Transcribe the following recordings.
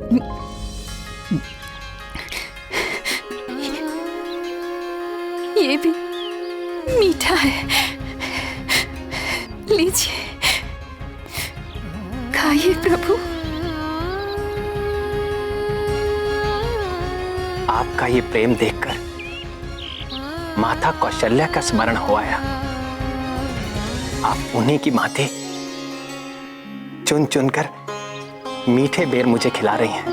ये भी मीठा है, लीजिए खाइए प्रभु। आपका ये प्रेम देखकर माता कौशल्या का स्मरण हो आया। आप उन्हीं की माते चुन चुनकर मीठे बेर मुझे खिला रही हैं।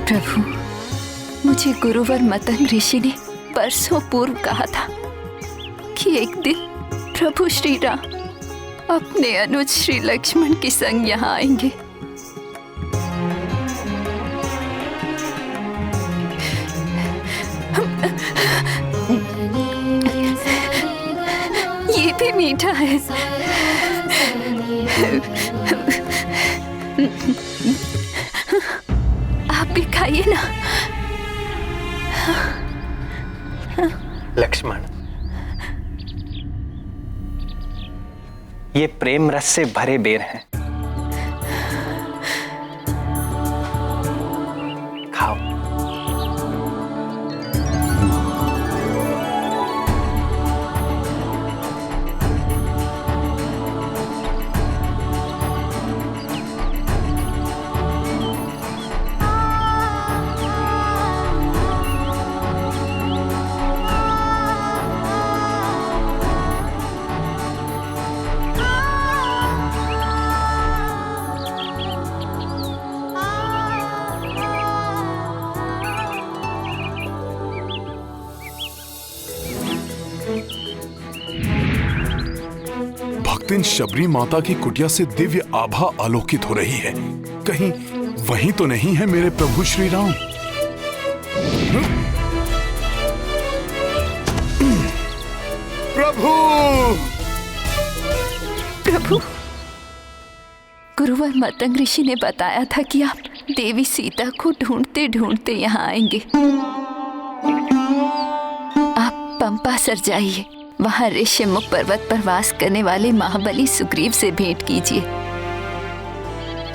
प्रभु, मुझे गुरुवर मतंग ऋषि ने बरसों पूर्व कहा था कि एक दिन प्रभु श्री राम अपने अनुज श्री लक्ष्मण के संग यहाँ आएंगे। ये भी मीठा है। आप भी खाइए ना। लक्ष्मण, ये प्रेम रस से भरे बेर हैं। खाओ। भक्तिन शबरी माता की कुटिया से दिव्य आभा आलोकित हो रही है। कहीं वही तो नहीं है मेरे प्रभु श्री राम? प्रभु! प्रभु, गुरुवर मतंग ऋषि ने बताया था कि आप देवी सीता को ढूंढते ढूंढते यहाँ आएंगे। आप पंपा सर जाइए, वहाँ ऋष्यमुख पर्वत पर वास करने वाले महाबली सुग्रीव से भेंट कीजिए।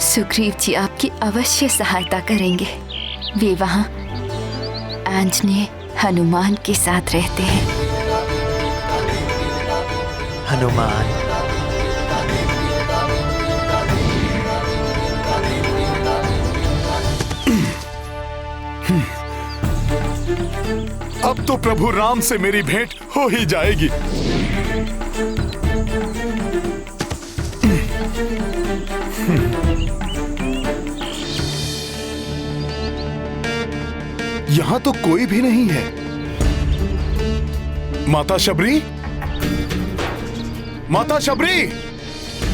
सुग्रीव जी आपकी अवश्य सहायता करेंगे। वे वहाँ आंजनेय हनुमान के साथ रहते हैं। हनुमान, अब तो प्रभु राम से मेरी भेंट हो ही जाएगी। यहाँ तो कोई भी नहीं है। माता शबरी, माता शबरी,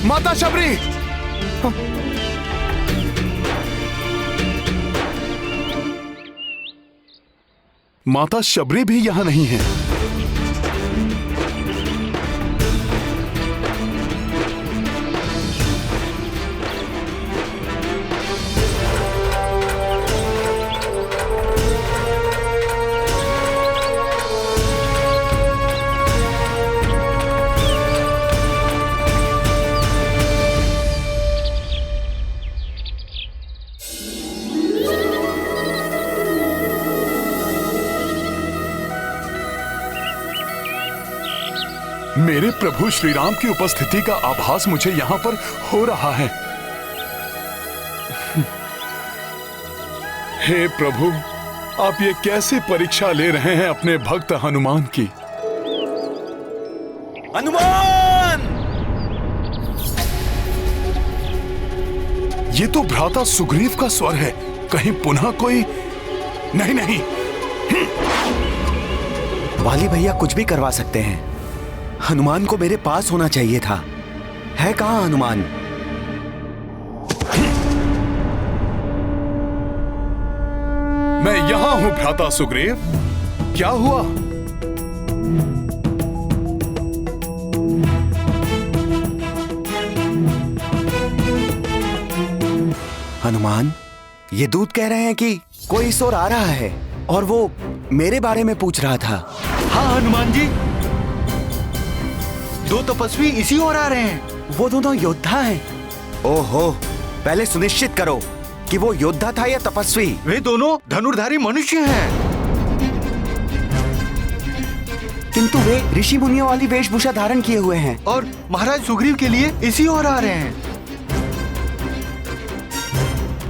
माता शबरी! माता शबरी भी यहां नहीं है। मेरे प्रभु श्री राम की उपस्थिति का आभास मुझे यहाँ पर हो रहा है। हे प्रभु, आप ये कैसे परीक्षा ले रहे हैं अपने भक्त हनुमान की? हनुमान! ये तो भ्राता सुग्रीव का स्वर है। कहीं पुनः कोई? नहीं नहीं, वाली भैया कुछ भी करवा सकते हैं। हनुमान को मेरे पास होना चाहिए था। है कहाँ हनुमान? मैं यहां हूं भ्राता सुग्रीव। क्या हुआ? हनुमान, ये दूत कह रहे हैं कि कोई इस ओर आ रहा है और वो मेरे बारे में पूछ रहा था। हाँ हनुमान जी, दो तपस्वी इसी ओर आ रहे हैं। वो दोनों योद्धा हैं। ओहो, पहले सुनिश्चित करो कि वो योद्धा था या तपस्वी। वे दोनों धनुर्धारी मनुष्य हैं। किंतु वे ऋषि मुनियों वाली वेशभूषा धारण किए हुए हैं और महाराज सुग्रीव के लिए इसी ओर आ रहे हैं।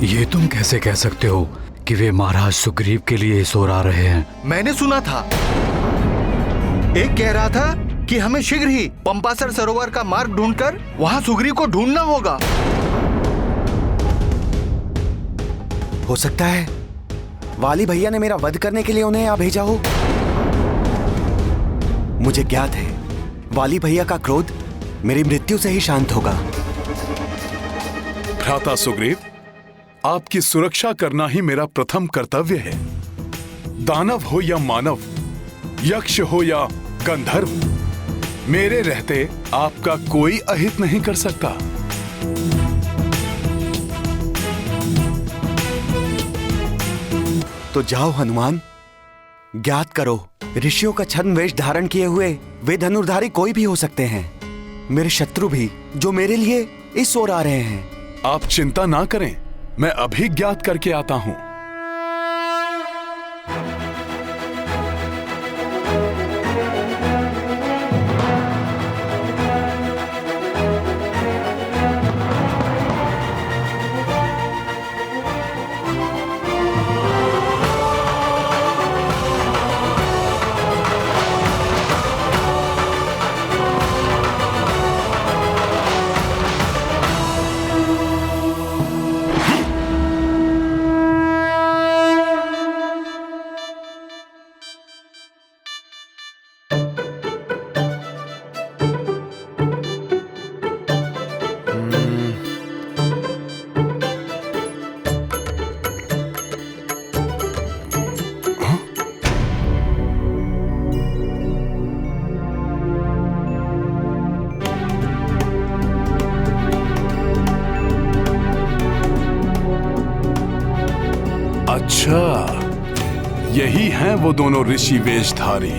ये तुम कैसे कह सकते हो कि वे महाराज सुग्रीव के लिए इस ओर आ रहे हैं? मैंने सुना था, एक कह रहा था कि हमें शीघ्र ही पंपासर सरोवर का मार्ग ढूंढकर वहां सुग्रीव को ढूंढना होगा। हो सकता है वाली भैया ने मेरा वध करने के लिए उन्हें यहाँ भेजा हो। मुझे ज्ञात है वाली भैया का क्रोध मेरी मृत्यु से ही शांत होगा। भ्राता सुग्रीव, आपकी सुरक्षा करना ही मेरा प्रथम कर्तव्य है। दानव हो या मानव, यक्ष हो या गंधर्व, मेरे रहते आपका कोई अहित नहीं कर सकता। तो जाओ हनुमान, ज्ञात करो, ऋषियों का छद्म वेश धारण किए हुए वे धनुर्धारी कोई भी हो सकते हैं, मेरे शत्रु भी, जो मेरे लिए इस ओर आ रहे हैं। आप चिंता ना करें, मैं अभी ज्ञात करके आता हूं। अच्छा, यही हैं वो दोनों ऋषि वेशधारी।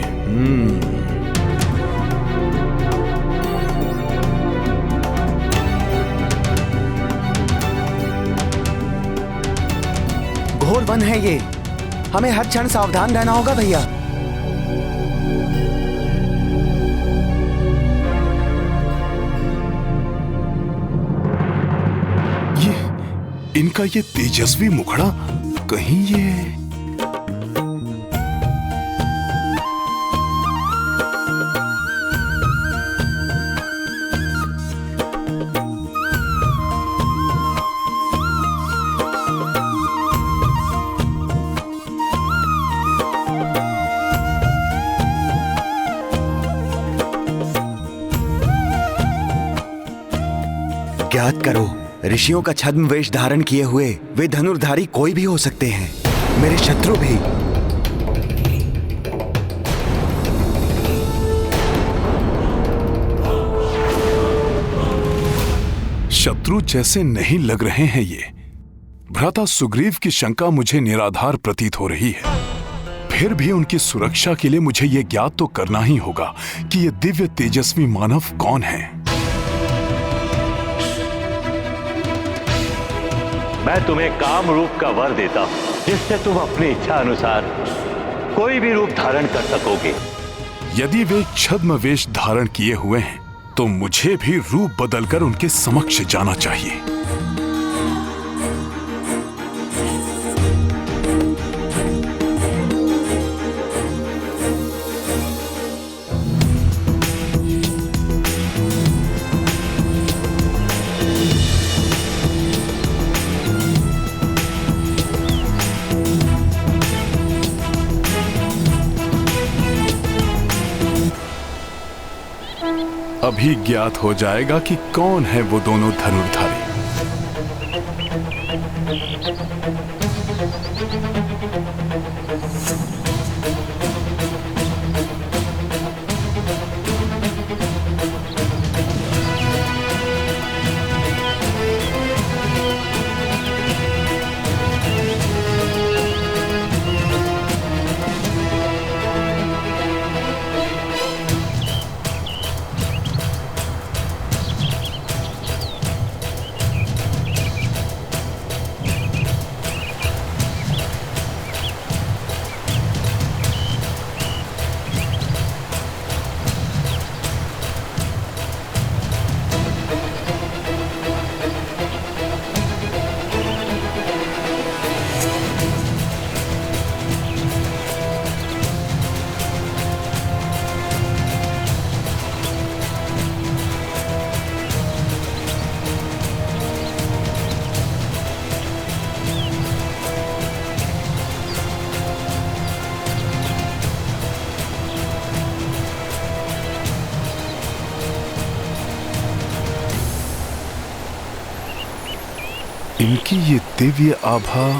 घोर वन है ये, हमें हर क्षण सावधान रहना होगा भैया। इनका ये तेजस्वी मुखड़ा, कहीं ये ज्ञात करो, ऋषियों का छद्म वेश धारण किए हुए वे धनुर्धारी कोई भी हो सकते हैं, मेरे शत्रु भी। शत्रु जैसे नहीं लग रहे हैं ये। भ्राता सुग्रीव की शंका मुझे निराधार प्रतीत हो रही है। फिर भी उनकी सुरक्षा के लिए मुझे ये ज्ञात तो करना ही होगा कि ये दिव्य तेजस्वी मानव कौन है। मैं तुम्हें काम रूप का वर देता हूं, जिससे तुम अपनी इच्छा अनुसार कोई भी रूप धारण कर सकोगे। यदि वे छद्म वेश धारण किए हुए हैं तो मुझे भी रूप बदलकर उनके समक्ष जाना चाहिए। अभी ज्ञात हो जाएगा कि कौन है वो दोनों धनुर्धारी। इनकी ये दिव्य आभा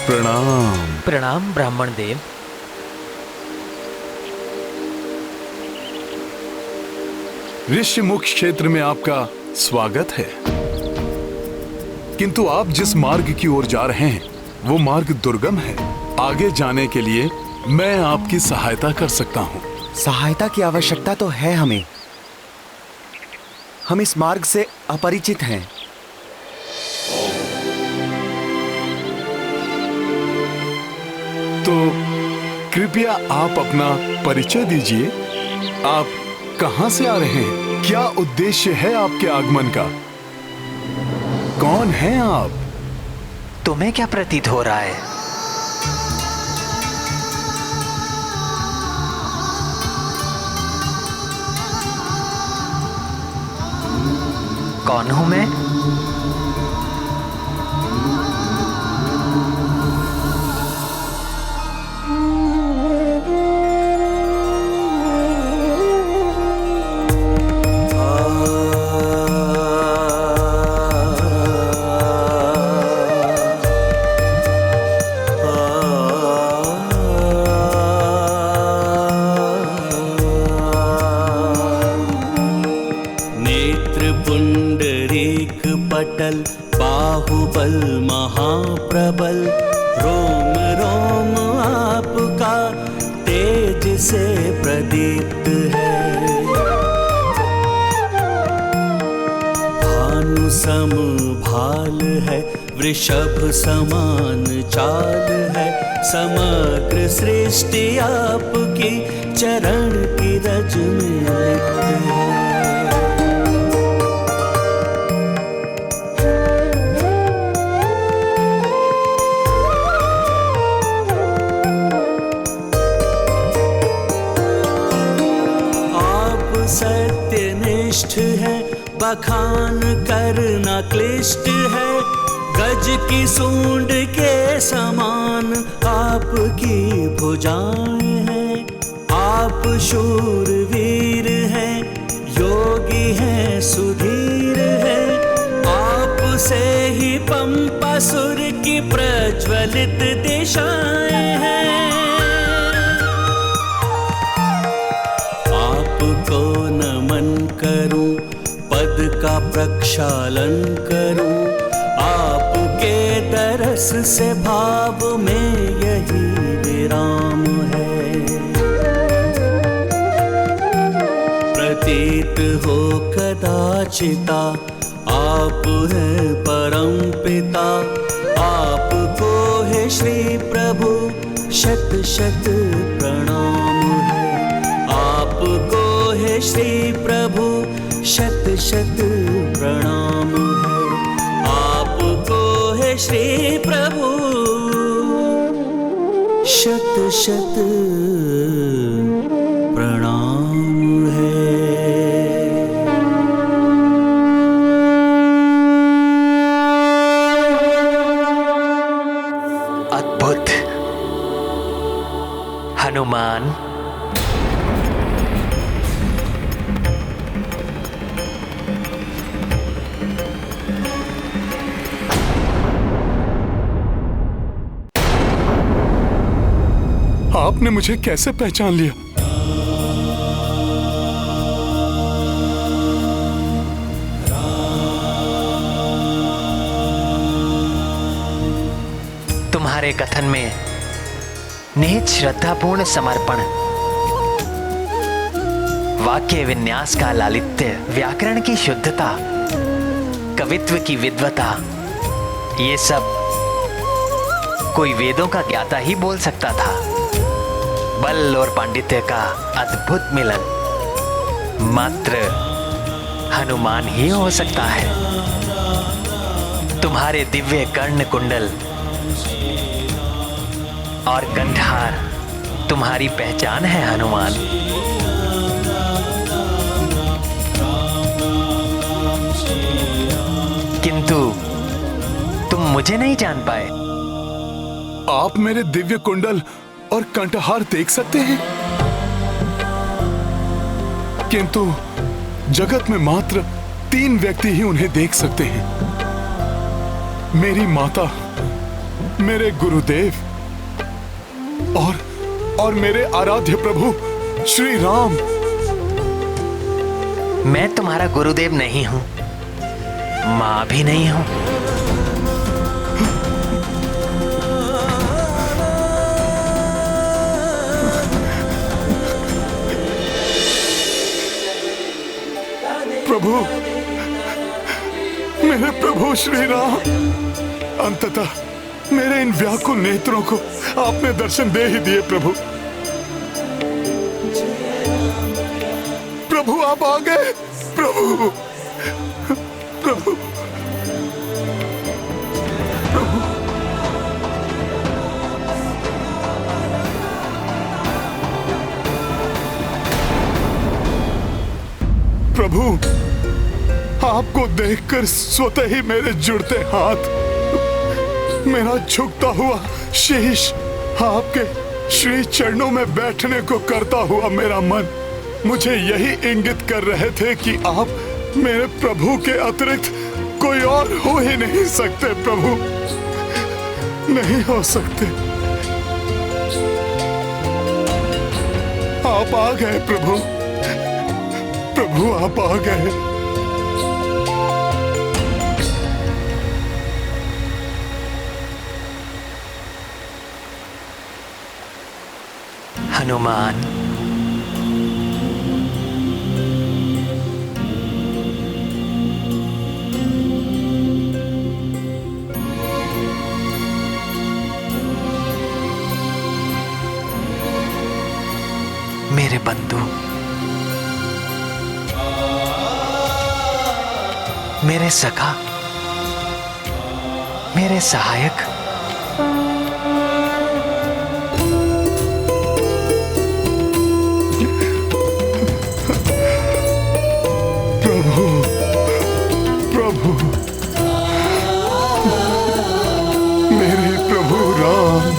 प्रणाम। प्रणाम ब्राह्मण देव। ऋषिमुख क्षेत्र में आपका स्वागत है, किंतु आप जिस मार्ग की ओर जा रहे हैं वो मार्ग दुर्गम है। आगे जाने के लिए मैं आपकी सहायता कर सकता हूँ। सहायता की आवश्यकता तो है हमें। हम इस मार्ग से अपरिचित हैं। तो कृपया आप अपना परिचय दीजिए। आप कहां से आ रहे हैं? क्या उद्देश्य है आपके आगमन का? कौन हैं आप? तुम्हें क्या प्रतीत हो रहा है? कौन हूं मैं? पटल बाहुबल महाप्रबल, रोम रोम आपका तेज से प्रदीप्त है। भानु सम भाल है, वृषभ समान चाल है, समग्र सृष्टि आपकी चरण की रज में लिप्त है। सत्यनिष्ठ है, बखान करना क्लिष्ट है, गज की सूंड के समान आपकी भुजाएं हैं। आप शूरवीर हैं, योगी हैं, सुधीर हैं, आप से ही पंपासुर की प्रज्वलित दिशाएं हैं। आपको नमन करूं, पद का प्रक्षालन करूं, आपके दरस से भाव में यही विराम है। प्रतीत हो कदाचिता आप हैं परम पिता, आपको है श्री प्रभु शत शत प्रणाम है। आपको है श्री प्रभु शत शत प्रणाम है। आपको है श्री प्रभु शत शत प्रणाम है। अद्भुत हनुमान। आपने मुझे कैसे पहचान लिया? तुम्हारे कथन में निहित श्रद्धापूर्ण समर्पण, वाक्य विन्यास का लालित्य, व्याकरण की शुद्धता, कवित्व की विद्वता, ये सब कोई वेदों का ज्ञाता ही बोल सकता था। बल और पांडित्य का अद्भुत मिलन। मात्र हनुमान ही हो सकता है। तुम्हारे दिव्य कर्ण कुंडल और कंठहार तुम्हारी पहचान है हनुमान। किंतु तुम मुझे नहीं जान पाए। आप मेरे दिव्य कुंडल और कंठहार देख सकते हैं, किंतु जगत में मात्र 3 व्यक्ति ही उन्हें देख सकते हैं। मेरी माता, मेरे गुरुदेव और मेरे आराध्य प्रभु श्री राम। मैं तुम्हारा गुरुदेव नहीं हूं, मां भी नहीं हूं। प्रभु, मेरे प्रभु श्री राम, अंततः मेरे इन व्याकुल नेत्रों को आपने दर्शन दे ही दिए। प्रभु, प्रभु आप आ गए। प्रभु, प्रभु, प्रभु, प्रभु, आपको देखकर स्वतः ही मेरे जुड़ते हाथ, मेरा झुकता हुआ शीश, आपके श्री चरणों में बैठने को करता हुआ मेरा मन मुझे यही इंगित कर रहे थे कि आप मेरे प्रभु के अतिरिक्त कोई और हो ही नहीं सकते। प्रभु, नहीं हो सकते। आप आ गए प्रभु, प्रभु आप आ गए। हनुमान, मेरे बंधु, मेरे सखा, मेरे सहायक, प्रभु, प्रभु, मेरे प्रभु राम,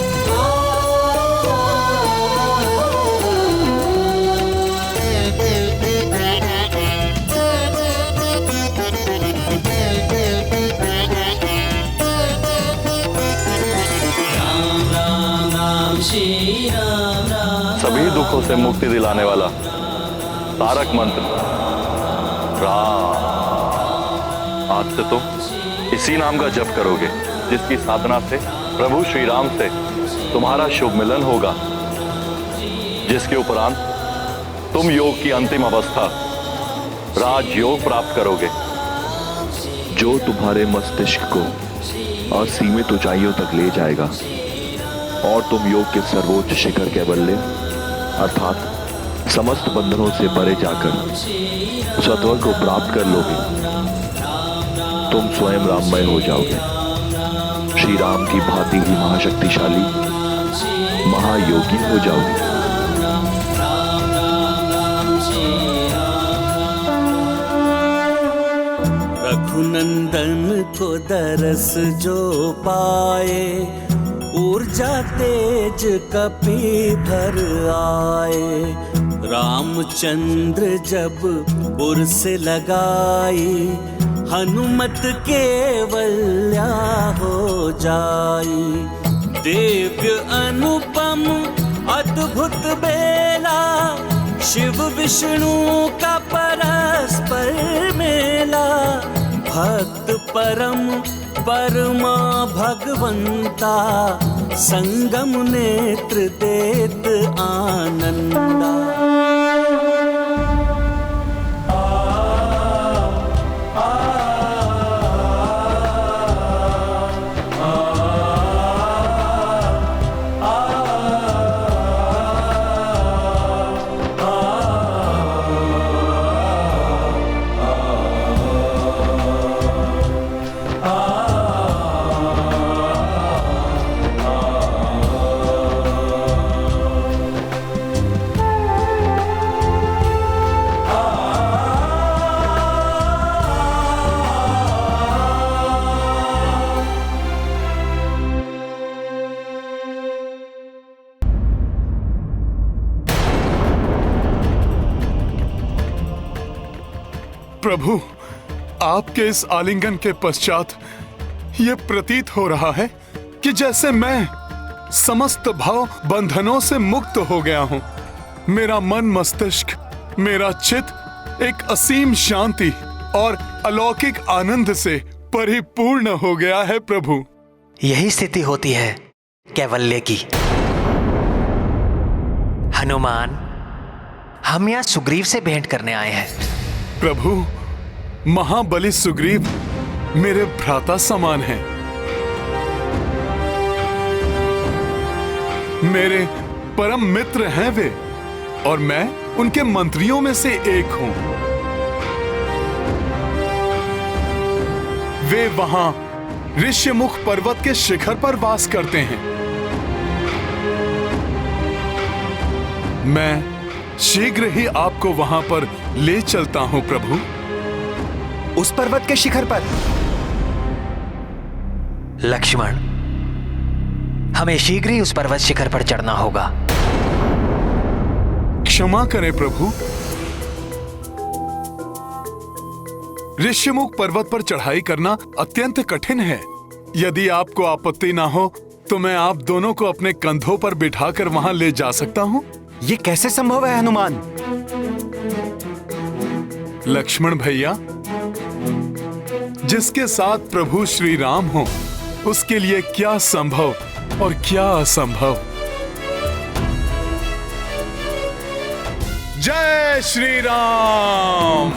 सभी दुखों से मुक्ति दिलाने वाला तारक मंत्र राम। आज से तुम इसी नाम का जप करोगे, जिसकी साधना से प्रभु श्री राम से तुम्हारा शुभ मिलन होगा, जिसके उपरांत तुम योग की अंतिम अवस्था राजयोग प्राप्त करोगे, जो तुम्हारे मस्तिष्क को असीमित ऊंचाइयों तक ले जाएगा और तुम योग के सर्वोच्च शिखर कैवल्य अर्थात समस्त बंधनों से परे जाकर सत्वर को प्राप्त कर लोगे। तुम स्वयं राममय हो जाओगे, श्री राम की भांति ही महाशक्तिशाली महायोगी हो जाओगे। रघुनंदन को दरस जो पाए, ऊर्जा तेज कपि भर आए। रामचंद्र जब उर्स लगाई, हनुमत केवल्या हो जाई। दिव्य अनुपम अद्भुत बेला, शिव विष्णु का परस्पर मेला। भक्त परम परमा भगवंता, संगम नेत्र देत आनंदा। प्रभु, आपके इस आलिंगन के पश्चात ये प्रतीत हो रहा है कि जैसे मैं समस्त भाव बंधनों से मुक्त हो गया हूं। मेरा मन मस्तिष्क, मेरा चित्त एक असीम शांति और अलौकिक आनंद से परिपूर्ण हो गया है प्रभु। यही स्थिति होती है कैवल्य की। हनुमान, हम यहाँ सुग्रीव से भेंट करने आए हैं। प्रभु, महाबली सुग्रीव मेरे भ्राता समान हैं। मेरे परम मित्र हैं वे, और मैं उनके मंत्रियों में से एक हूं। वे वहां ऋष्यमुख पर्वत के शिखर पर वास करते हैं। मैं शीघ्र ही आपको वहां पर ले चलता हूं प्रभु। उस पर्वत के शिखर पर? लक्ष्मण, हमें शीघ्र ही उस पर्वत शिखर पर चढ़ना होगा। क्षमा करें प्रभु, ऋष्यमुख पर्वत पर चढ़ाई करना अत्यंत कठिन है। यदि आपको आपत्ति ना हो तो मैं आप दोनों को अपने कंधों पर बिठाकर वहां ले जा सकता हूं। ये कैसे संभव है हनुमान? लक्ष्मण भैया, जिसके साथ प्रभु श्री राम हो, उसके लिए क्या संभव और क्या असंभव। जय श्री राम।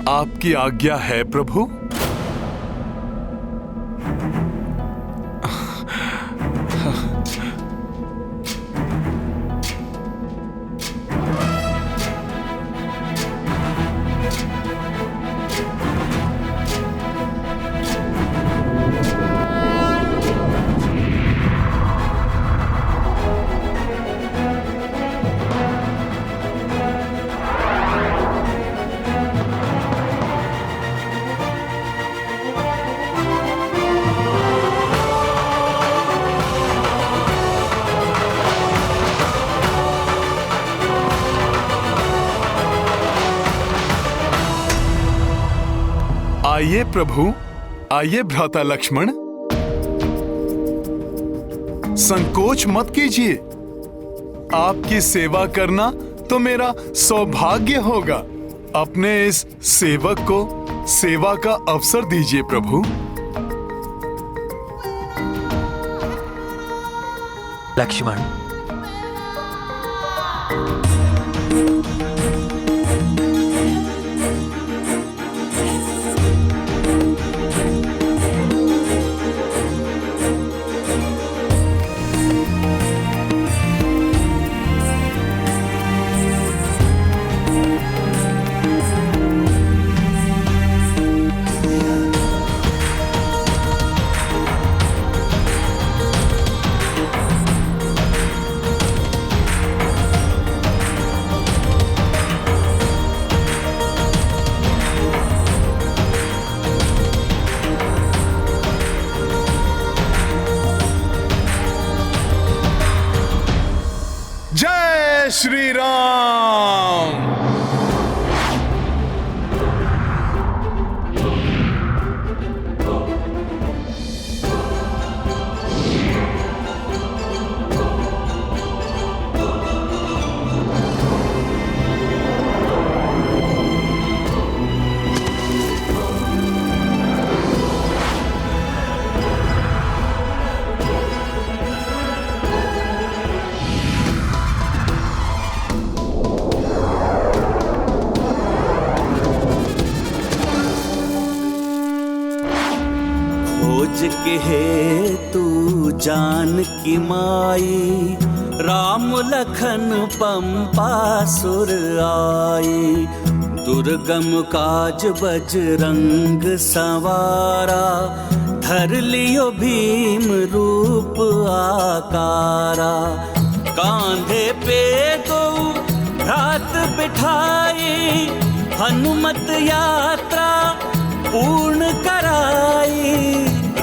आपकी आज्ञा है प्रभु। आइए प्रभु, आइए भ्राता लक्ष्मण, संकोच मत कीजिए। आपकी सेवा करना तो मेरा सौभाग्य होगा। अपने इस सेवक को सेवा का अवसर दीजिए प्रभु। लक्ष्मण, श्री राम। के हे तू जान की माई, राम लखन पंपासुर आई। दुर्गम काज बजरंग सवारा, धर लियो भीम रूप आकारा। कांधे पे दो भ्रात बिठाई, हनुमत यात्रा पूर्ण कराई।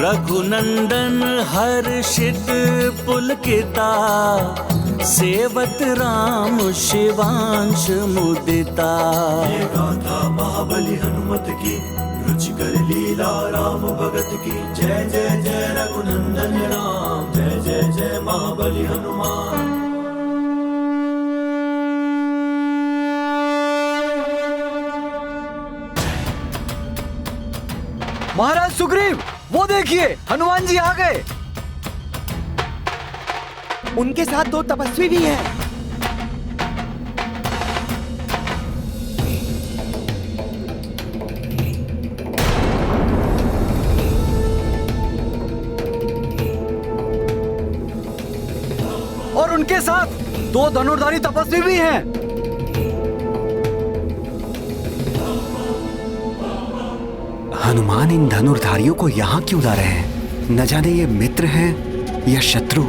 रघुनंदन हर्षित पुलकिता, सेवत राम शिवांश मुदिता। ये गाथा महाबली हनुमत की, रुचिकर लीला राम भगत की। जय जय जय रघुनंदन राम, जय जय जय महाबली हनुमान। महाराज सुग्रीव, वो देखिए हनुमान जी आ गए। उनके साथ 2 तपस्वी भी हैं। और उनके साथ 2 धनुर्धारी तपस्वी भी हैं। हनुमान इन धनुर्धारियों को यहाँ क्यों ला रहे हैं? न जाने ये मित्र हैं या शत्रु।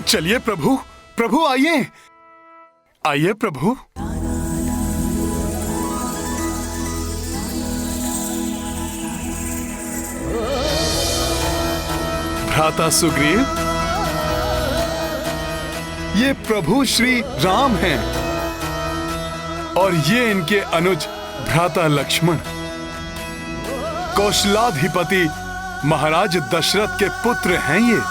चलिए प्रभु, प्रभु आइए, आइए प्रभु। भ्राता सुग्रीव, ये प्रभु श्री राम हैं और ये इनके अनुज भ्राता लक्ष्मण, कौशलाधिपति महाराज दशरथ के पुत्र हैं ये।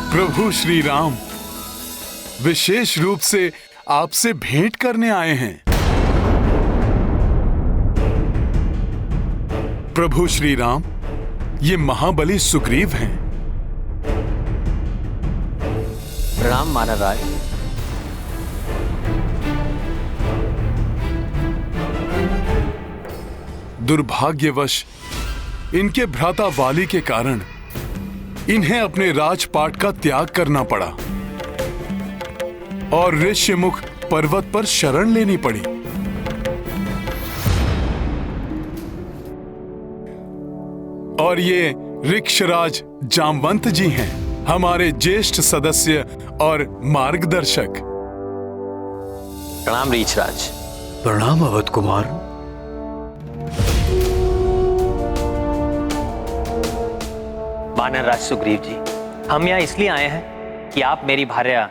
प्रभु श्री राम विशेष रूप से आपसे भेंट करने आए हैं। प्रभु श्री राम, ये महाबली सुग्रीव हैं। राम महाराज। दुर्भाग्यवश इनके भ्राता वाली के कारण इन्हें अपने राजपाट का त्याग करना पड़ा और ऋष्यमुख पर्वत पर शरण लेनी पड़ी। और ये ऋक्षराज जामवंत जी हैं, हमारे ज्येष्ठ सदस्य और मार्गदर्शक। प्रणाम ऋक्षराज। प्रणाम अवध कुमार। वानरराज सुग्रीव जी, हम यहाँ इसलिए आए हैं कि आप मेरी भार्या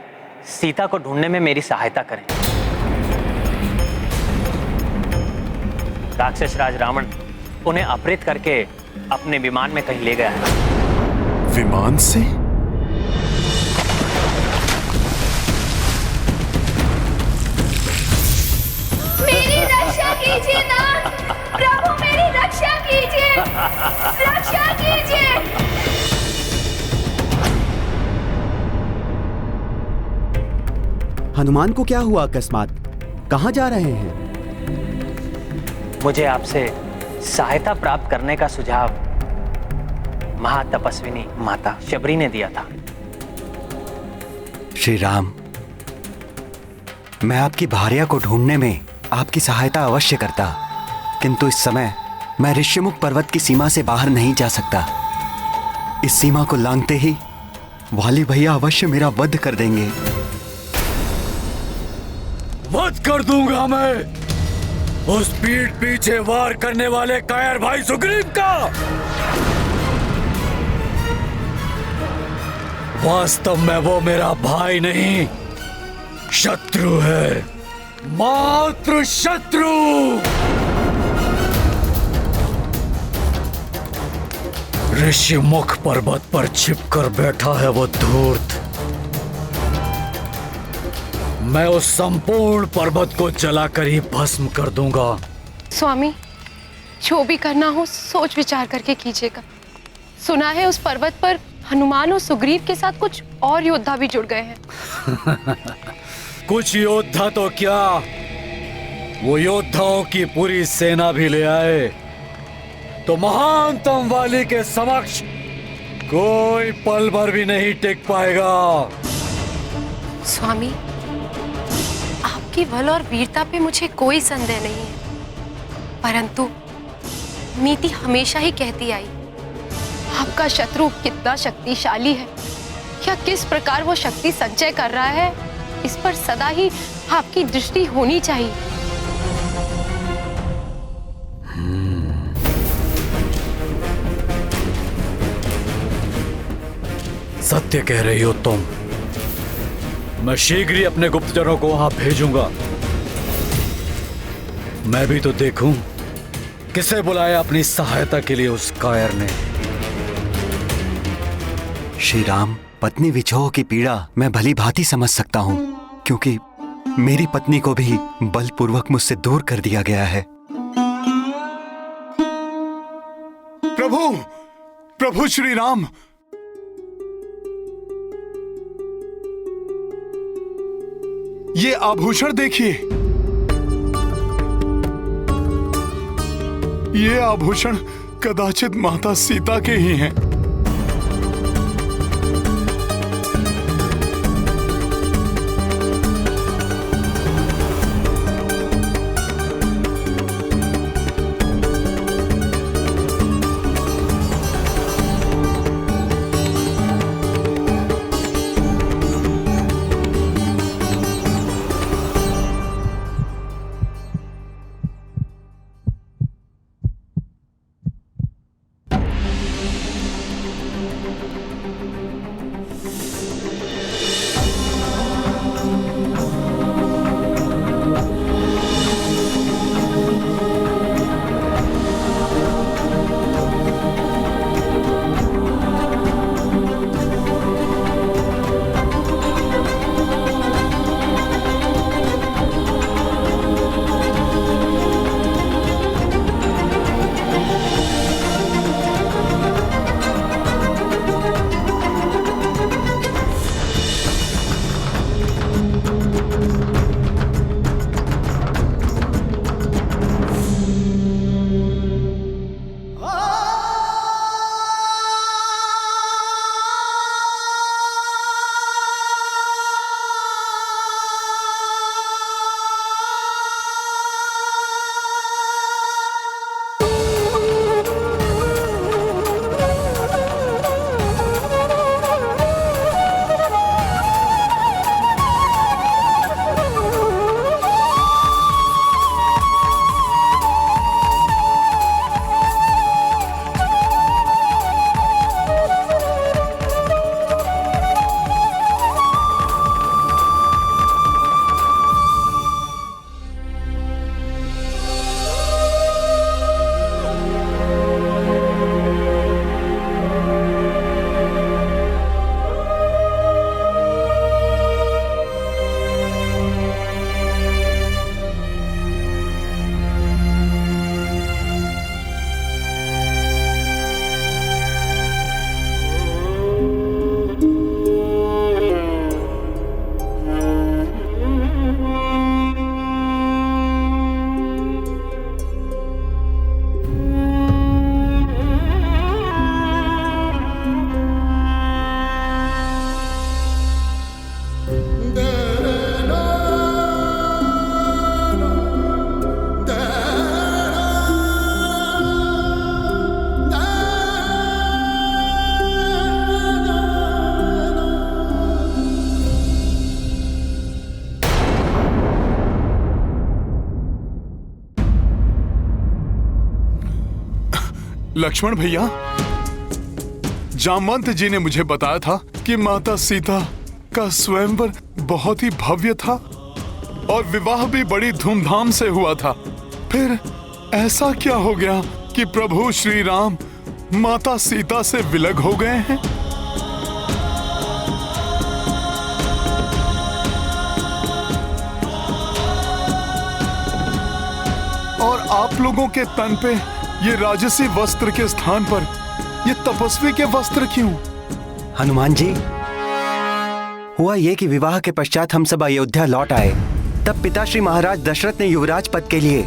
सीता को ढूंढने में मेरी सहायता करें। राक्षस राज रावण उन्हें अपहृत करके अपने विमान में कहीं ले गया है। विमान से? मेरी रक्षा कीजिए नाथ, प्रभु मेरी रक्षा कीजिए, रक्षा कीजिए। हनुमान को क्या हुआ अकस्मात? कहाँ जा रहे हैं? मुझे आपसे सहायता प्राप्त करने का सुझाव महातपस्विनी माता शबरी ने दिया था। श्री राम, मैं आपकी भार्या को ढूंढने में आपकी सहायता अवश्य करता, किंतु इस समय मैं ऋष्यमुख पर्वत की सीमा से बाहर नहीं जा सकता। इस सीमा को लांघते ही वाली भैया अवश्य मेरा वध कर देंगे। वध कर दूंगा मैं उस पीठ पीछे वार करने वाले कायर भाई सुग्रीव का। वास्तव में वो मेरा भाई नहीं, शत्रु है, मात्र शत्रु। ऋषिमुख पर्वत पर छिपकर बैठा है वो धूर्त। मैं उस संपूर्ण पर्वत को जलाकर ही भस्म कर दूंगा। स्वामी, जो भी करना हो सोच विचार करके कीजिएगा। सुना है उस पर्वत पर हनुमान और सुग्रीव के साथ कुछ और योद्धा भी जुड़ गए हैं। कुछ योद्धा तो क्या, वो योद्धाओं की पूरी सेना भी ले आए तो महानतम वाली के समक्ष कोई पल भर भी नहीं टिक पाएगा। स्वामी, आपकी बल और वीरता पे मुझे कोई संदेह नहीं है, परंतु नीति हमेशा ही कहती आई, आपका शत्रु कितना शक्तिशाली है या किस प्रकार वो शक्ति संचय कर रहा है, इस पर सदा ही आपकी दृष्टि होनी चाहिए। सत्य कह रही हो तुम। मैं शीघ्र ही अपने गुप्तचरों को वहां भेजूंगा। मैं भी तो देखूं किसे बुलाया अपनी सहायता के लिए उस कायर ने। श्री राम, पत्नी विछोह की पीड़ा मैं भली भांति समझ सकता हूं, क्योंकि मेरी पत्नी को भी बलपूर्वक मुझसे दूर कर दिया गया है। प्रभु, प्रभु श्री राम, ये आभूषण देखिए। ये आभूषण कदाचित माता सीता के ही हैं। लक्ष्मण भैया, जामवंत जी ने मुझे बताया था कि माता सीता का स्वयंवर बहुत ही भव्य था और विवाह भी बड़ी धूमधाम से हुआ था। फिर ऐसा क्या हो गया कि प्रभु श्री राम माता सीता से विलग हो गए हैं। और आप लोगों के तन पे ये राजसी वस्त्र के स्थान पर ये तपस्वी के वस्त्र क्यों? हनुमान जी, हुआ ये कि विवाह के पश्चात हम सब अयोध्या लौट आए। तब पिताश्री महाराज दशरथ ने युवराज पद के लिए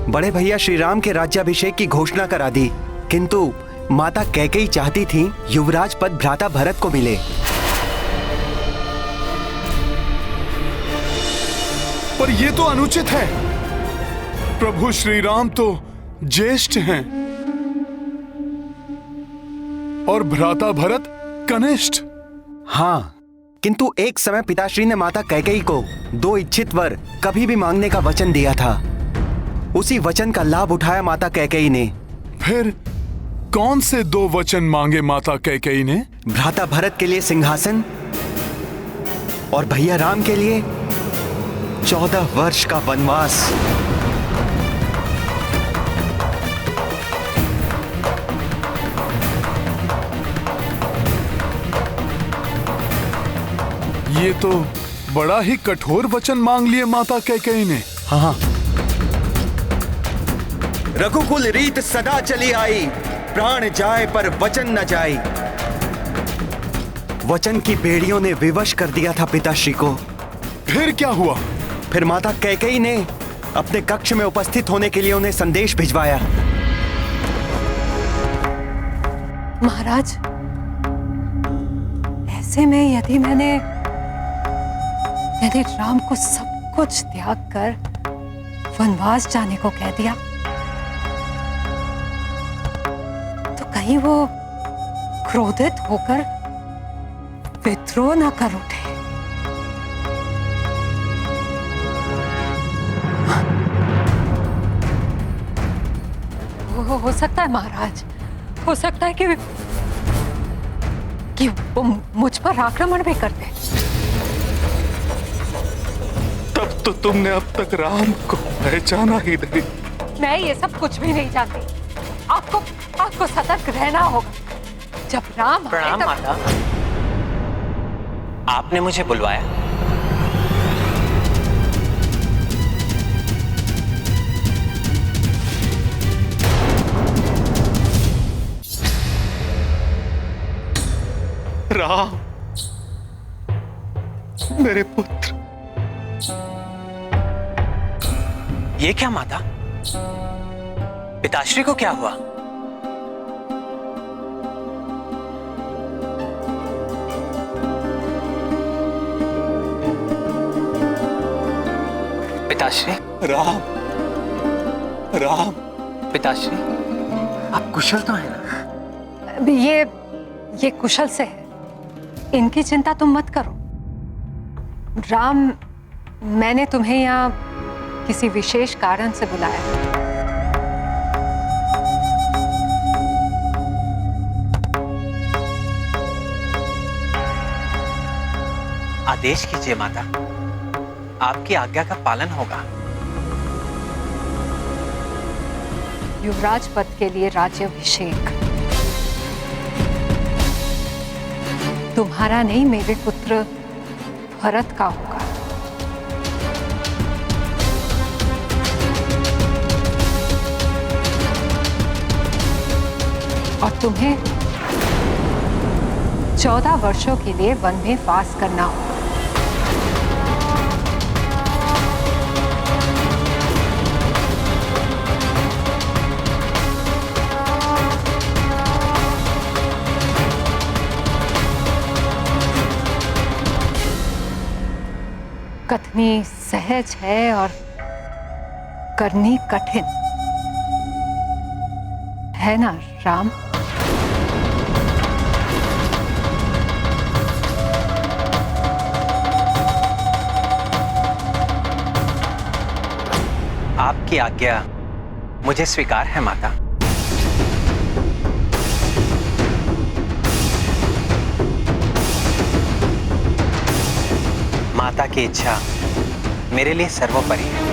बड़े भैया श्री राम के राज्याभिषेक की घोषणा करा दी, किंतु माता कैकेयी चाहती थी युवराज पद भ्राता भरत को मिले। पर ये तो अनुचित है। प्रभु श्री राम तो ज्येष्ठ हैं और भ्राता भरत कनिष्ठ। हाँ, किंतु एक समय पिताश्री ने माता कैकेयी को 2 इच्छित वर कभी भी मांगने का वचन दिया था। उसी वचन का लाभ उठाया माता कैकेयी ने। फिर कौन से 2 वचन मांगे माता कैकेयी ने? भ्राता भरत के लिए सिंहासन और भैया राम के लिए 14 वर्ष का वनवास। ये तो बड़ा ही कठोर वचन मांग लिए माता कैकेयी ने। हाँ, रघुकुल रीत सदा चली आई, प्राण जाए पर वचन न जाए। वचन की बेड़ियों ने विवश कर दिया था पिताश्री को। फिर क्या हुआ? फिर माता कैकेयी ने अपने कक्ष में उपस्थित होने के लिए उन्हें संदेश भिजवाया। महाराज, ऐसे में यदि मैंने राम को सब कुछ त्याग कर वनवास जाने को कह दिया तो कहीं वो क्रोधित होकर विद्रोह न कर उठे। हो सकता है महाराज, हो सकता है कि वो मुझ पर आक्रमण भी कर दे। तब तो तुमने अब तक राम को पहचाना ही नहीं। मैं ये सब कुछ भी नहीं जानती। आपको सतर्क रहना होगा। जब राम प्रणाम माता, आपने मुझे बुलवाया? राम, मेरे पुत्र। ये क्या माता? पिताश्री को क्या हुआ? पिताश्री। राम, राम। पिताश्री, आप कुशल तो हैं ना? ये कुशल से है, इनकी चिंता तुम मत करो। राम, मैंने तुम्हें यहाँ किसी विशेष कारण से बुलाया। आदेश कीजिए माता, आपकी आज्ञा का पालन होगा। युवराज पद के लिए राज्याभिषेक तुम्हारा नहीं, मेरे पुत्र भरत का होगा। और तुम्हें 14 वर्षों के लिए वन में वास करना होगा। कथनी सहज है और करनी कठिन है ना राम? आपकी आज्ञा मुझे स्वीकार है माता। माता की इच्छा मेरे लिए सर्वोपरि है।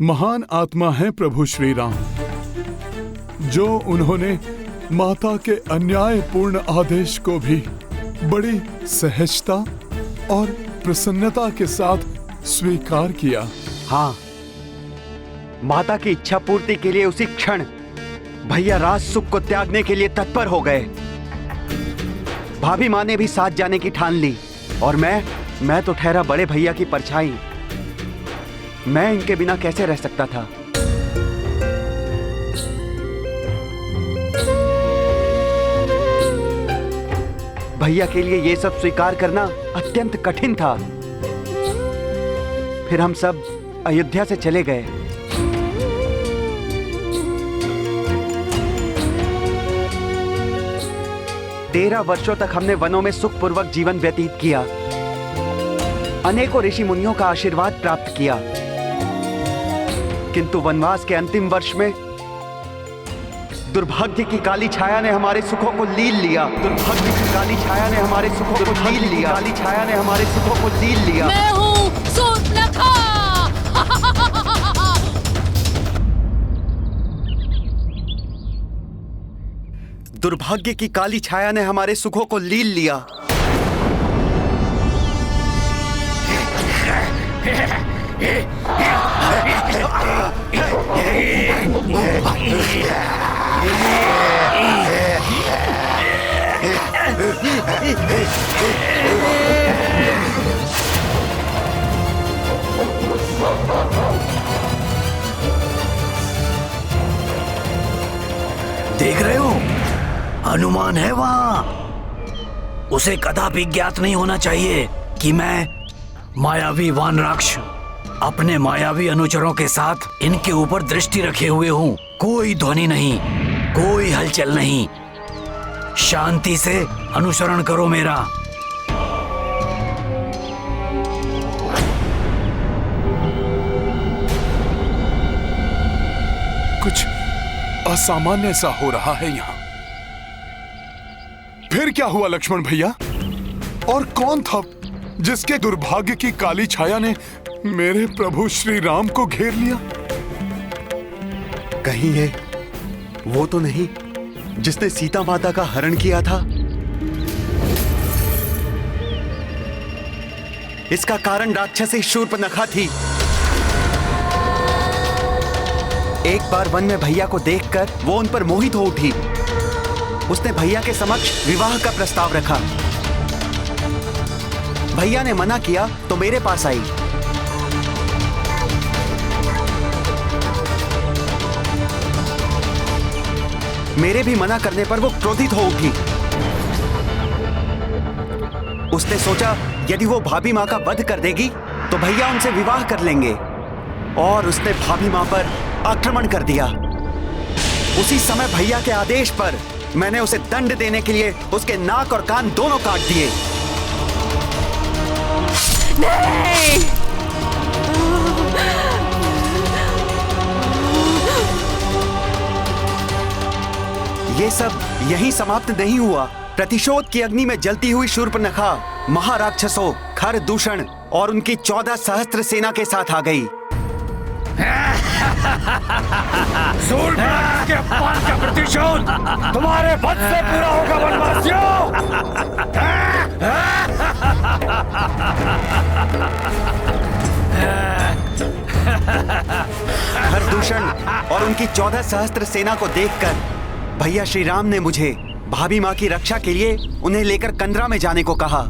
महान आत्मा है प्रभु श्री राम, जो उन्होंने माता के अन्यायपूर्ण आदेश को भी बड़ी सहजता और प्रसन्नता के साथ स्वीकार किया। हाँ, माता की इच्छा पूर्ति के लिए उसी क्षण भैया राज सुख को त्यागने के लिए तत्पर हो गए। भाभी माँ ने भी साथ जाने की ठान ली और मैं तो ठहरा बड़े भैया की परछाई। मैं इनके बिना कैसे रह सकता था। भैया के लिए ये सब स्वीकार करना अत्यंत कठिन था। फिर हम सब अयोध्या से चले गए। तेरह वर्षों तक हमने वनों में सुखपूर्वक जीवन व्यतीत किया, अनेकों ऋषि मुनियों का आशीर्वाद प्राप्त किया, किंतु वनवास के अंतिम वर्ष में दुर्भाग्य की काली छाया ने हमारे सुखों को लील लिया। दुर्भाग्य की काली छाया ने हमारे सुखों को लील लिया। काली छाया ने हमारे सुखों को लील लिया। मैं हूँ सूर्पनखा। दुर्भाग्य की काली छाया ने हमारे सुखों को लील लिया। देख रहे हो, हनुमान है वहां। उसे कदापि ज्ञात नहीं होना चाहिए कि मैं मायावी वानराक्ष अपने मायावी अनुचरों के साथ इनके ऊपर दृष्टि रखे हुए हूँ। कोई ध्वनि नहीं, कोई हलचल नहीं। शांति से अनुसरण करो मेरा। कुछ असामान्य सा हो रहा है यहाँ। फिर क्या हुआ लक्ष्मण भैया? और कौन था जिसके दुर्भाग्य की काली छाया ने मेरे प्रभु श्री राम को घेर लिया? कहीं ये वो तो नहीं जिसने सीता माता का हरण किया था? इसका कारण राक्षसी शूर्पनखा थी। एक बार वन में भैया को देखकर वो उन पर मोहित हो उठी। उसने भैया के समक्ष विवाह का प्रस्ताव रखा। भैया ने मना किया तो मेरे पास आई। मेरे भी मना करने पर वो क्रोधित हो उठी। उसने सोचा यदि वो भाभी माँ का वध कर देगी तो भैया उनसे विवाह कर लेंगे, और उसने भाभी माँ पर आक्रमण कर दिया। उसी समय भैया के आदेश पर मैंने उसे दंड देने के लिए उसके नाक और कान दोनों काट दिए। नहीं! ये सब यहीं समाप्त नहीं हुआ। प्रतिशोध की अग्नि में जलती हुई शूर्पनखा महाराक्षसों खरदूषण और उनकी 14 सहस्त्र सेना के साथ आ गई। शूर्पनखा के अपमान का प्रतिशोध तुम्हारे वध से पूरा होगा वनवासियों। खरदूषण और उनकी 14 सहस्त्र सेना को देखकर भैया श्री राम ने मुझे भाभी माँ की रक्षा के लिए उन्हें लेकर कंदरा में जाने को कहा।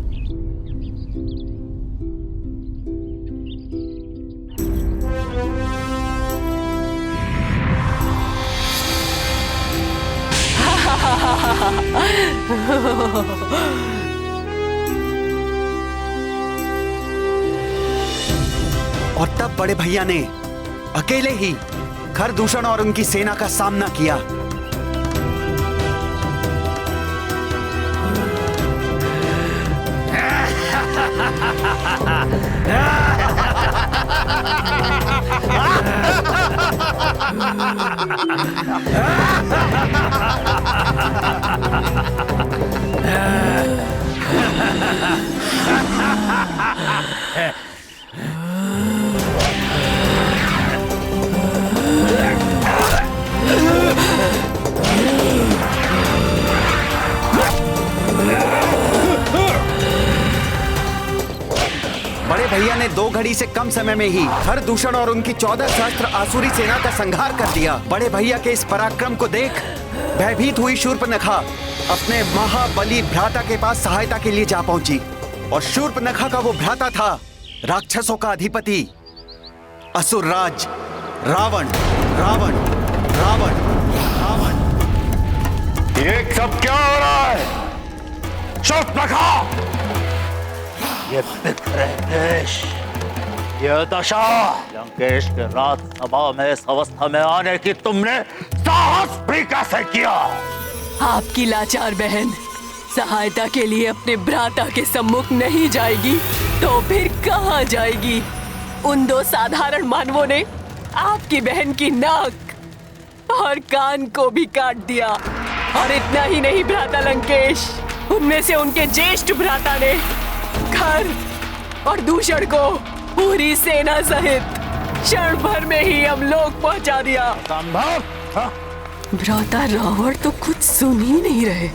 और तब बड़े भैया ने अकेले ही खरदूषण और उनकी सेना का सामना किया। बड़े भैया ने 2 घड़ी से कम समय में ही हर दूषण और उनकी 14 सहस्त्र आसुरी सेना का संहार कर दिया। बड़े भैया के इस पराक्रम को देख भयभीत हुई शूर्पनखा अपने महाबली भ्राता के पास सहायता के लिए जा पहुंची। और शूर्पनखा का वो भ्राता था राक्षसों का अधिपति असुरराज रावण। रावण रावण रावण। ये सब क्या हो रहा है? शूर्पनखा, ये बिखरे देश, ये दशा, लंकेश के राजसभा में इस अवस्था में आने की तुमने साहस भी कैसे किया? आपकी लाचार बहन सहायता के लिए अपने भ्राता के सम्मुख नहीं जाएगी तो फिर कहाँ जाएगी? उन 2 साधारण मानवों ने आपकी बहन की नाक और कान को भी काट दिया। और इतना ही नहीं भ्राता लंकेश, उनमें से उनके ज्येष्ठ भ्राता ने घर और दूषण को पूरी सेना सहित क्षण भर में ही हम लोग पहुंचा दिया। भ्राता रावण तो कुछ सुन ही नहीं रहे,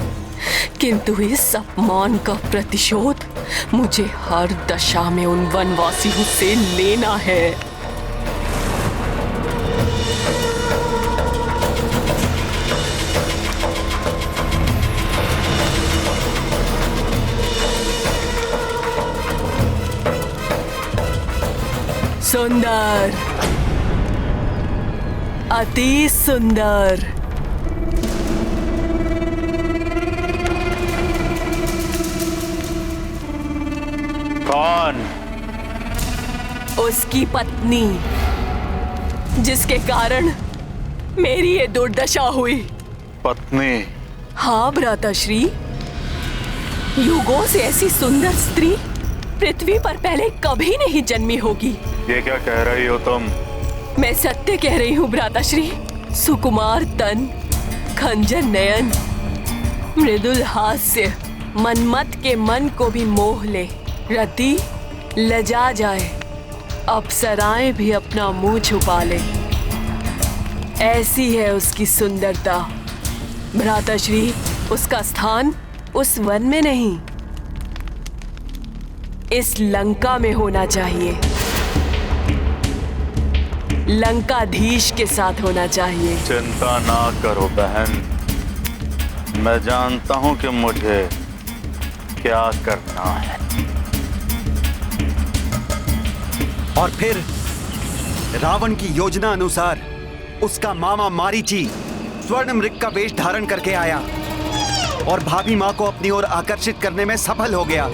किंतु इस अपमान का प्रतिशोध मुझे हर दशा में उन वनवासियों से लेना है। सुंदर, अति सुंदर। कौन? उसकी पत्नी, जिसके कारण मेरी ये दुर्दशा हुई। पत्नी? हाँ भ्राताश्री, युगों से ऐसी सुंदर स्त्री पृथ्वी पर पहले कभी नहीं जन्मी होगी। ये क्या कह रही हो तुम? मैं सत्य कह रही हूँ भ्राताश्री। सुकुमार तन, खंजर नयन, मृदुल हास्य, मनमत के मन को भी मोह ले, रति लजा जाए, अप्सराएं भी अपना मुंह छुपा ले, ऐसी है उसकी सुंदरता। भ्राताश्री, उसका स्थान उस वन में नहीं, इस लंका में होना चाहिए। लंकाधीश के साथ होना चाहिए। चिंता ना करो बहन, मैं जानता हूं कि मुझे क्या करना है। और फिर रावण की योजना अनुसार उसका मामा मारीची स्वर्ण मृग का वेश धारण करके आया और भाभी मां को अपनी ओर आकर्षित करने में सफल हो गया।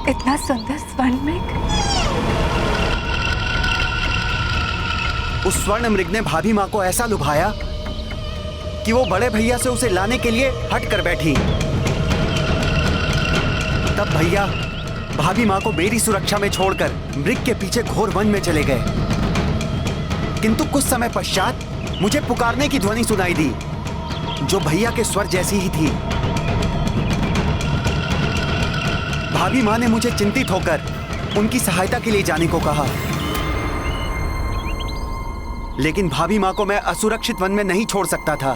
इतना सुंदर स्वर्ण मृग। उस स्वर्ण मृग ने भाभी मां को ऐसा लुभाया कि वो बड़े भैया से उसे लाने के लिए हट कर बैठी। तब भैया भाभी मां को मेरी सुरक्षा में छोड़कर मृग के पीछे घोर वन में चले गए। किंतु कुछ समय पश्चात मुझे पुकारने की ध्वनि सुनाई दी, जो भैया के स्वर जैसी ही थी। भाभी मां ने मुझे चिंतित होकर उनकी सहायता के लिए जाने को कहा, लेकिन भाभी मां को मैं असुरक्षित वन में नहीं छोड़ सकता था।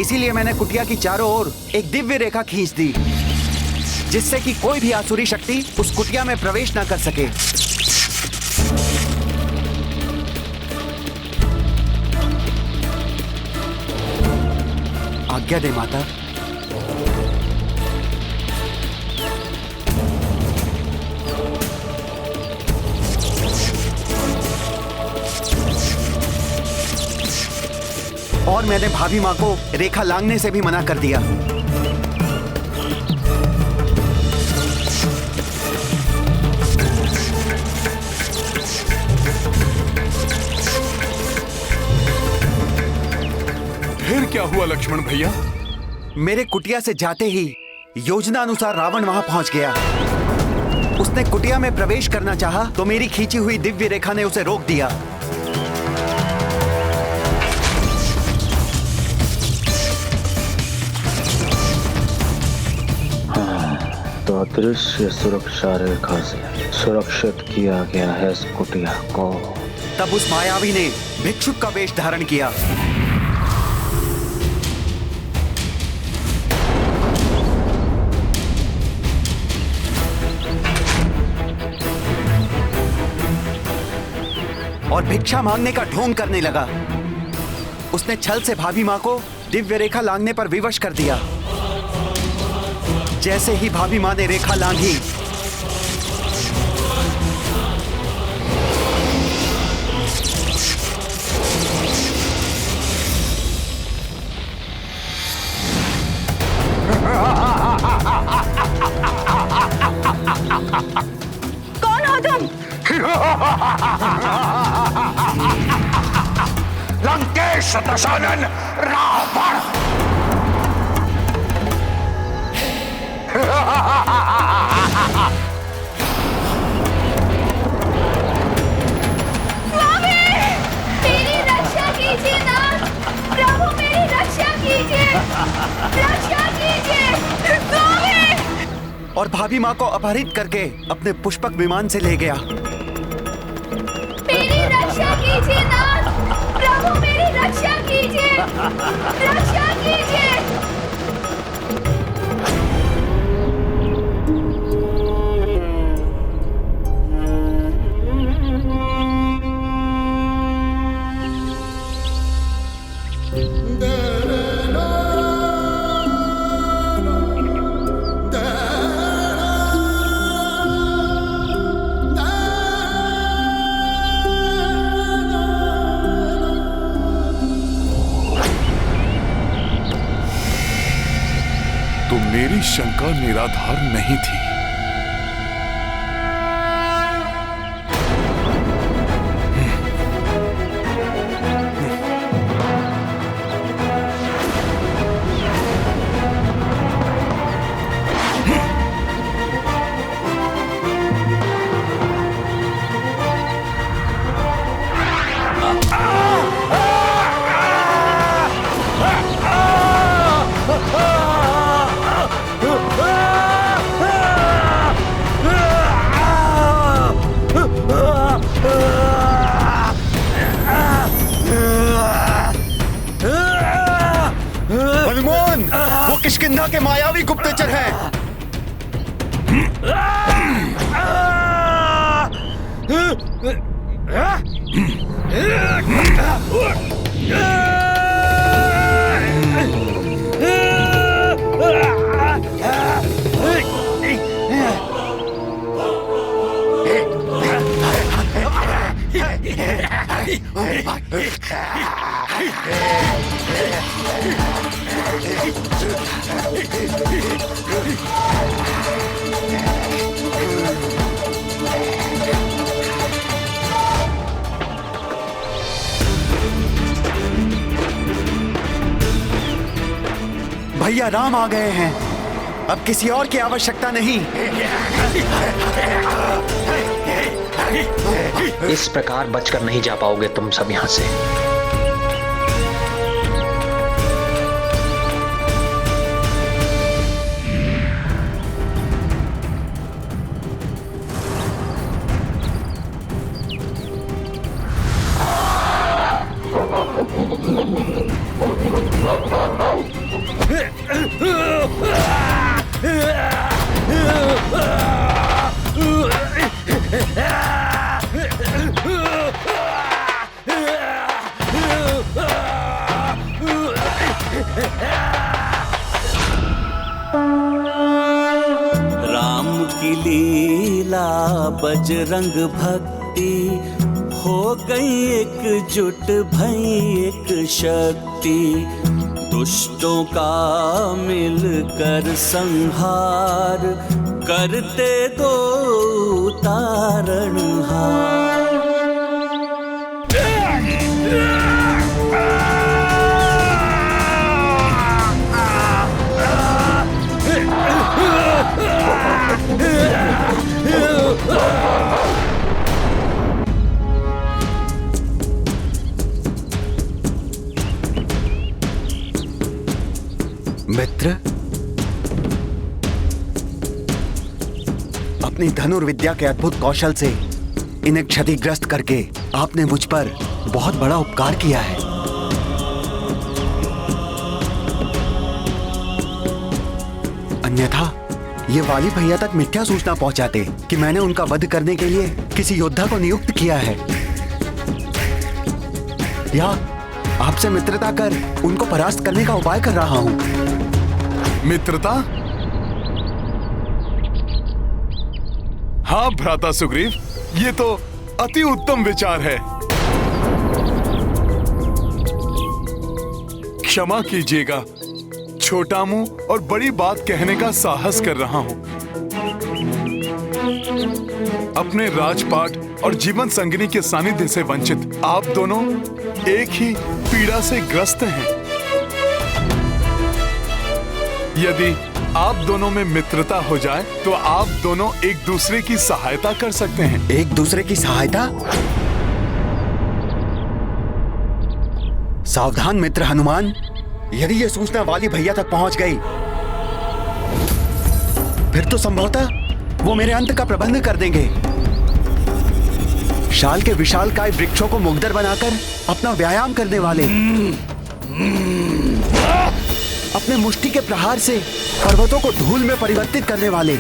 इसीलिए मैंने कुटिया की चारों ओर एक दिव्य रेखा खींच दी, जिससे कि कोई भी आसुरी शक्ति उस कुटिया में प्रवेश ना कर सके। आज्ञा दे माता। और मैंने भाभी मां को रेखा लांघने से भी मना कर दिया। फिर क्या हुआ लक्ष्मण भैया? मेरे कुटिया से जाते ही योजना अनुसार रावण वहां पहुंच गया। उस उसने कुटिया में प्रवेश करना चाहा तो मेरी खींची हुई दिव्य रेखा ने उसे रोक दिया। तो अदृश्य सुरक्षा रेखा से सुरक्षित किया गया है इस कुटिया को। तब उस मायावी ने भिक्षुक का वेश धारण किया। और भिक्षा मांगने का ढोंग करने लगा। उसने छल से भाभी मां को दिव्य रेखा लांघने पर विवश कर दिया। जैसे ही भाभी मां ने रेखा लांघी, कौन हो तुम? लंकेश दशानन रावण। स्वामी, मेरी रक्षा कीजिए नाथ। प्रभु मेरी रक्षा कीजिए, रक्षा कीजिए स्वामी। और भाभी मां को अपहरित करके अपने पुष्पक विमान से ले गया। मेरी रक्षा कीजिए नाथ। प्रभु मेरी रक्षा कीजिए, रक्षा कीजिए। तो मेरी शंका निराधार नहीं थी। हनुमान, वो किष्किंधा के मायावी गुप्तचर हैं। भैया राम आ गए हैं। अब किसी और की आवश्यकता नहीं। इस प्रकार बचकर नहीं जा पाओगे तुम सब यहां से। राम की लीला बजरंग भक्ति हो गई एकजुट भई एक शक्ति। दुष्टों का मिलकर संहार करते दो तारणहार। मित्र, अपनी धनुर्विद्या के अद्भुत कौशल से इन्हें क्षतिग्रस्त करके आपने मुझ पर बहुत बड़ा उपकार किया है। अन्यथा ये वाली भैया तक मिथ्या सूचना पहुंचाते कि मैंने उनका वध करने के लिए किसी योद्धा को नियुक्त किया है, या आपसे मित्रता कर उनको परास्त करने का उपाय कर रहा हूं। मित्रता? हाँ भ्राता सुग्रीव, ये तो अति उत्तम विचार है। क्षमा कीजिएगा, छोटा मुंह और बड़ी बात कहने का साहस कर रहा हूं। अपने राजपाट और जीवन संगिनी के सानिध्य से वंचित आप दोनों एक ही पीड़ा से ग्रस्त हैं। यदि आप दोनों में मित्रता हो जाए तो आप दोनों एक दूसरे की सहायता कर सकते हैं। एक दूसरे की सहायता? सावधान मित्र हनुमान, यदि ये सूचना वाली भैया तक पहुंच गई फिर तो संभवतः वो मेरे अंत का प्रबंध कर देंगे। शाल के विशालकाय वृक्षों को मुग्धर बनाकर अपना व्यायाम करने वाले, अपने मुष्टि के प्रहार से पर्वतों को धूल में परिवर्तित करने वाले,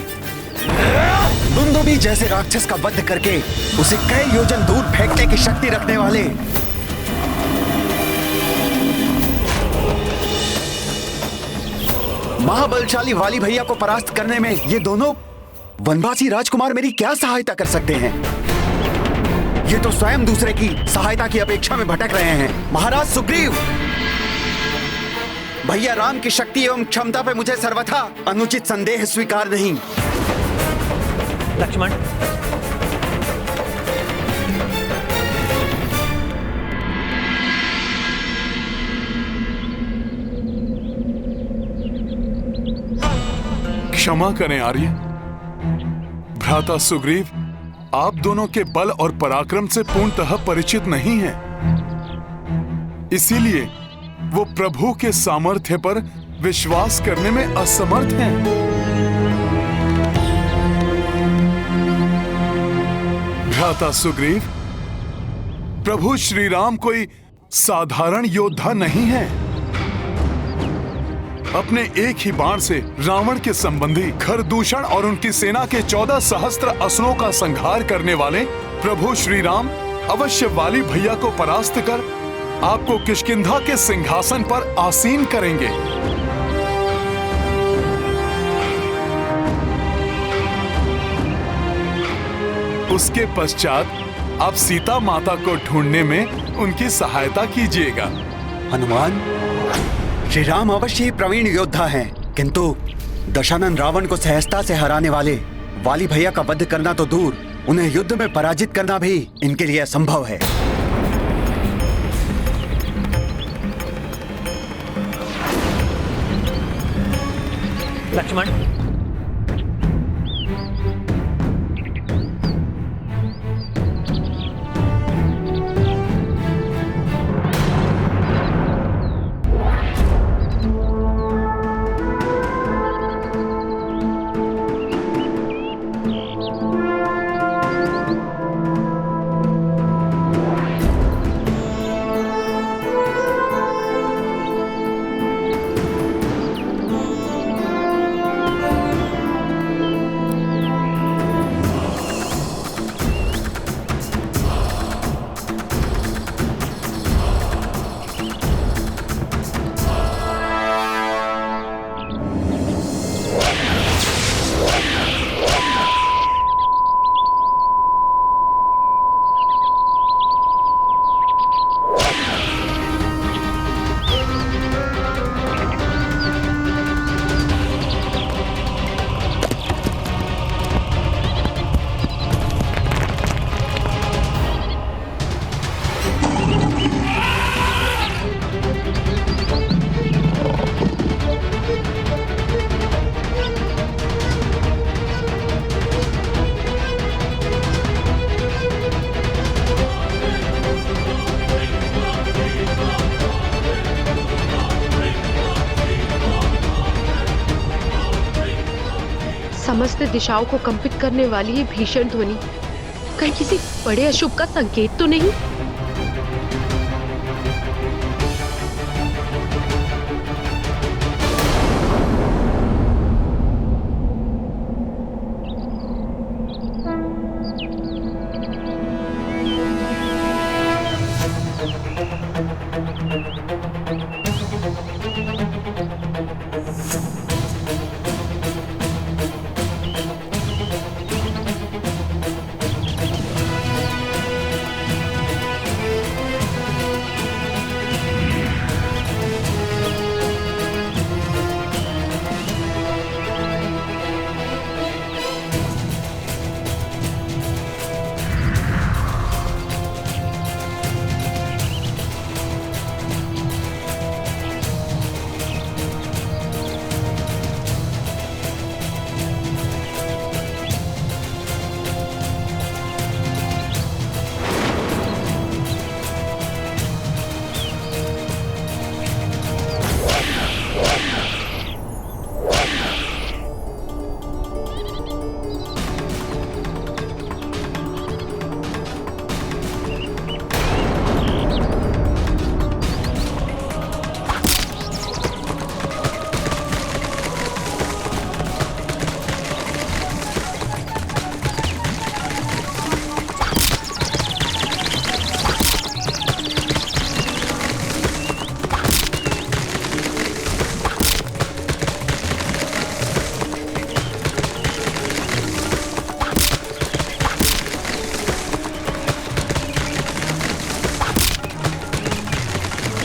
दुंदुभी जैसे राक्षस का वध करके उसे कई योजन दूर फेंकने की शक्ति रखने वाले, महाबलशाली वाली भैया को परास्त करने में ये दोनों वनवासी राजकुमार मेरी क्या सहायता कर सकते हैं? ये तो स्वयं दूसरे की सहायता की अपेक्षा में भटक रहे हैं। महाराज सुग्रीव, भैया राम की शक्ति एवं क्षमता पे मुझे सर्वथा अनुचित संदेह स्वीकार नहीं। लक्ष्मण, क्षमा करें आर्य। भ्राता सुग्रीव आप दोनों के बल और पराक्रम से पूर्णतः परिचित नहीं हैं। इसीलिए वो प्रभु के सामर्थ्य पर विश्वास करने में असमर्थ हैं। भ्राता सुग्रीव, प्रभु श्री राम कोई साधारण योद्धा नहीं है। अपने एक ही बाण से रावण के संबंधी खरदूषण और उनकी सेना के 14 सहस्त्र असुरों का संहार करने वाले प्रभु श्री राम अवश्य वाली भैया को परास्त कर आपको किष्किंधा के सिंहासन पर आसीन करेंगे। उसके पश्चात आप सीता माता को ढूंढने में उनकी सहायता कीजिएगा। हनुमान, श्री राम अवश्य ही प्रवीण योद्धा हैं, किंतु दशानन रावण को सहजता से हराने वाले वाली भैया का वध करना तो दूर, उन्हें युद्ध में पराजित करना भी इनके लिए असंभव है। लक्ष्मण, समस्त दिशाओं को कंपित करने वाली ये भीषण ध्वनि कहीं किसी बड़े अशुभ का संकेत तो नहीं?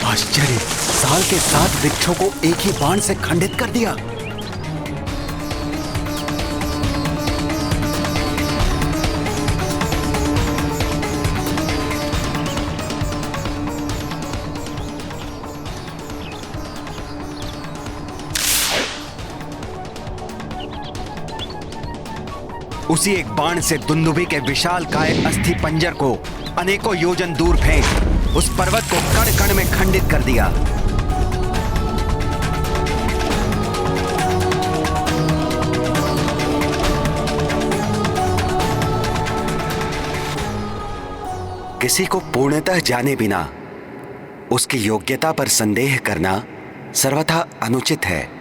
आश्चर्य, साल के 7 वृक्षों को एक ही बाण से खंडित कर दिया। उसी एक बाण से दुंदुभी के विशाल काय अस्थि पंजर को अनेकों योजन दूर फेंक उस पर्वत को कण कण में खंडित कर दिया। किसी को पूर्णतः जाने बिना उसकी योग्यता पर संदेह करना सर्वथा अनुचित है।